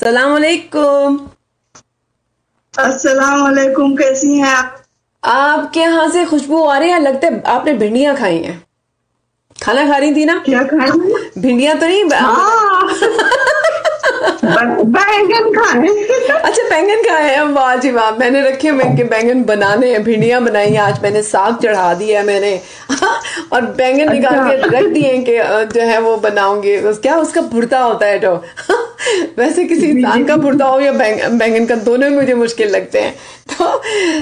अस्सलाम वालेकुम। अस्सलाम वालेकुम, कैसी हैं आप? आपके यहाँ से खुशबू आ रही है, लगता है आपने भिंडियां खाई हैं। खाना खा रही थी ना? क्या खाए? भिंडियां तो नहीं। बैंगन खाए। अच्छा, बैंगन खाए हैं। वाह जी वाह। मैंने रखे हुए बैंगन बनाने हैं, भिंडियां बनाई हैं। आज मैंने साग चढ़ा दिया है मैंने और बैंगन निकाल के रख दिए कि जो है वो बनाऊंगी। क्या उसका भुर्ता होता है जो वैसे किसी इंसान का भुर्ता हो या बैंगन का, दोनों मुझे मुश्किल लगते हैं। तो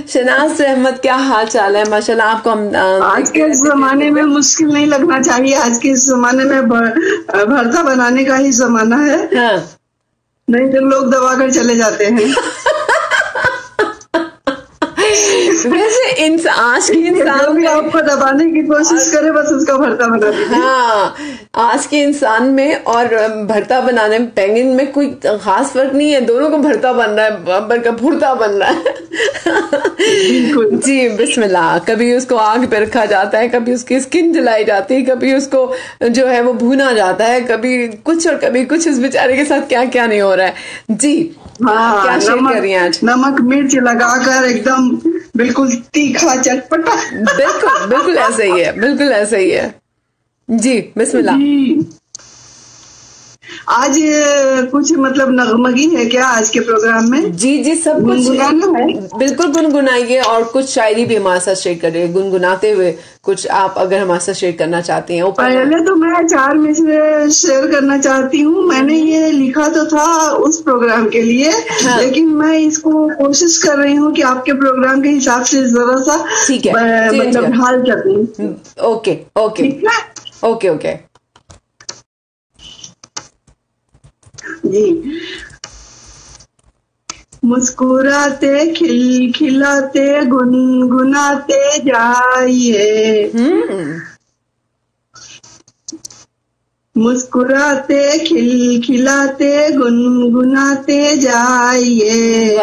शनाज अहमद, क्या हाल चाल है? माशाल्लाह। आपको हम आज के जमाने में मुश्किल नहीं लगना चाहिए। आज के जमाने में भरता बनाने का ही जमाना है। हाँ। नहीं तो लोग दबा कर चले जाते हैं। वैसे आज के इंसान भी आपको दबाने की कोशिश करे, बस उसका भरता बना दीजिए। हाँ, आज के इंसान में और भरता बनाने में, बैंगन में कोई खास फर्क नहीं है। दोनों को भरता बन रहा है, बल्कि भुर्ता बन रहा है। जी बिस्मिल्लाह। कभी उसको आग पे रखा जाता है, कभी उसकी स्किन जलाई जाती है, कभी उसको जो है वो भूना जाता है, कभी कुछ और कभी कुछ। उस बेचारे के साथ क्या क्या नहीं हो रहा है। जी हाँ, क्या शेयर कर रही हैं आज? नमक मिर्च लगाकर एकदम बिल्कुल तीखा चटपटा। बिल्कुल बिल्कुल ऐसे ही है, बिल्कुल ऐसे ही है। जी बिस्मिल्लाह। आज कुछ मतलब नगमगी है क्या आज के प्रोग्राम में? जी जी, सब कुछ गुनगुनाना है। बिल्कुल गुनगुनाइए, और कुछ शायरी भी हमारे साथ शेयर करिए गुनगुनाते हुए। कुछ आप अगर हमारे साथ शेयर करना चाहती हैं। पहले तो मैं 4 में से शेयर करना चाहती हूँ। मैंने ये लिखा तो था उस प्रोग्राम के लिए। हाँ। लेकिन मैं इसको कोशिश कर रही हूँ कि आपके प्रोग्राम के हिसाब से जरा सा ठीक है मतलब ढाल सकूं। ओके ओके, ठीक है, ओके ओके जी। मुस्कुराते खिलखिलाते गुनगुनाते जाइए। मुस्कुराते खिलखिलाते गुनगुनाते जाइए।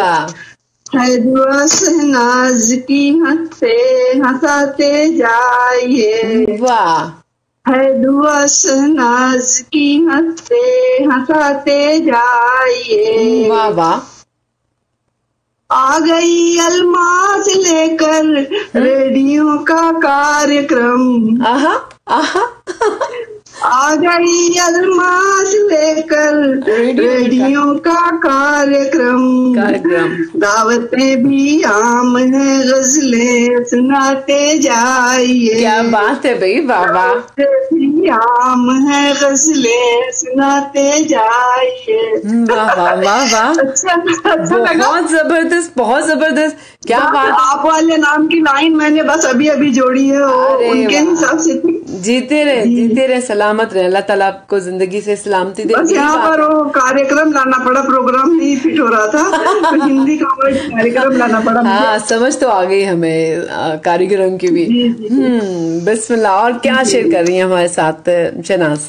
है दुआ शहनाज की हंसते हंसाते जाइए। वाह। है दुआ शहनाज की हंसते हंसाते जाइए। वाह वाह। आ गई अलमास लेकर रेडियो का कार्यक्रम। आहा आहा। आ गई अलमास लेकर रेडियो का कार्यक्रम। दावतें भी आम है, गजलें सुनाते जाइए। क्या बात है भाई, वाह वाह। भी आम है, गजलें सुनाते जाइए। वाह वाह वाह वाह। अच्छा लगा। बहुत जबरदस्त, बहुत जबरदस्त। क्या बात। आप वाले नाम की लाइन मैंने बस अभी अभी जोड़ी है, उनके हिसाब से। जीते रहे सलामत रहे। अल्लाह ताला आपको जिंदगी से सलामती दे। बस यहाँ पर वो कार्यक्रम लाना पड़ा, प्रोग्राम नहीं फिट हो रहा था तो हिंदी का कार्यक्रम लाना पड़ा। हाँ, समझ तो आ गई हमें कार्यक्रम की भी। बिस्मिल्लाह। और क्या शेयर कर रही है हमारे साथ शनाज?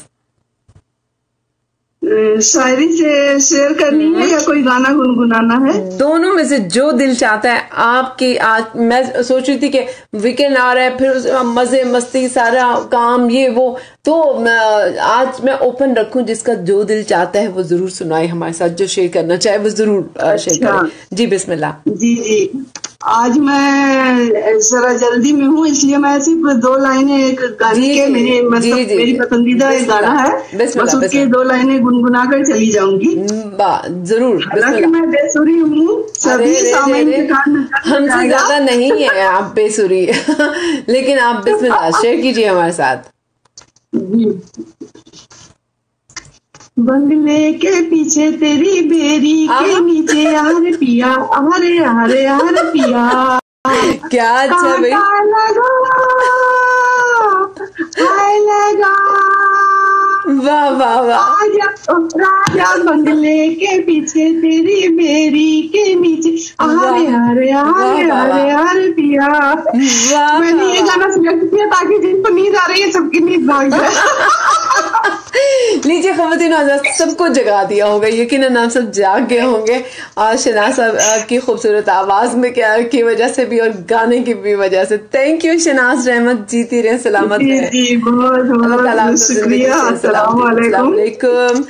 शायरी से शेयर करनी है या कोई गाना गुनगुनाना है? दोनों में से जो दिल चाहता है आपकी। आज मैं सोच रही थी कि वीकेंड आ रहा है, फिर मजे मस्ती सारा काम ये वो, तो आज मैं ओपन रखूं। जिसका जो दिल चाहता है वो जरूर सुनाए हमारे साथ, जो शेयर करना चाहे वो जरूर शेयर करें। जी बिस्मिल्लाह। जी जी। आज मैं जरा जल्दी में हूँ, इसलिए मैं सिर्फ 2 लाइनें एक गाने के, मेरी पसंदीदा एक गाना है, बस उसके 2 लाइनें गुनगुना कर चली जाऊंगी। जरूर। हालांकि मैं बेसुरी हूँ, सभी सामने हमसे ज्यादा नहीं है आप बेसुरी लेकिन आप बिस्मिल्लाह शेयर कीजिए हमारे साथ। बंगले के पीछे तेरी बेरी के नीचे यार पिया, अरे अरे अरे पिया। क्या अच्छा भाई। लगा वाह वाह वाह। राजा बंगले के पीछे तेरी बेरी के नीचे, अरे अरे अरे अरे अरे पिया। मैंने ये गाना सिलेक्ट किया ताकि जिनको नींद आ रही है सबकी नींद भाग जाए। लीजिए खवातीन हज़रात, सबको जगा दिया होगा, यकीनन आप सब जाग गए होंगे। और शनाज साहब की खूबसूरत आवाज में क्या की वजह से भी और गाने की भी वजह से। थैंक यू शनाज रहमत, जीती रहे, सलामत रहे। बहुत शुक्रिया। अस्सलाम वालेकुम।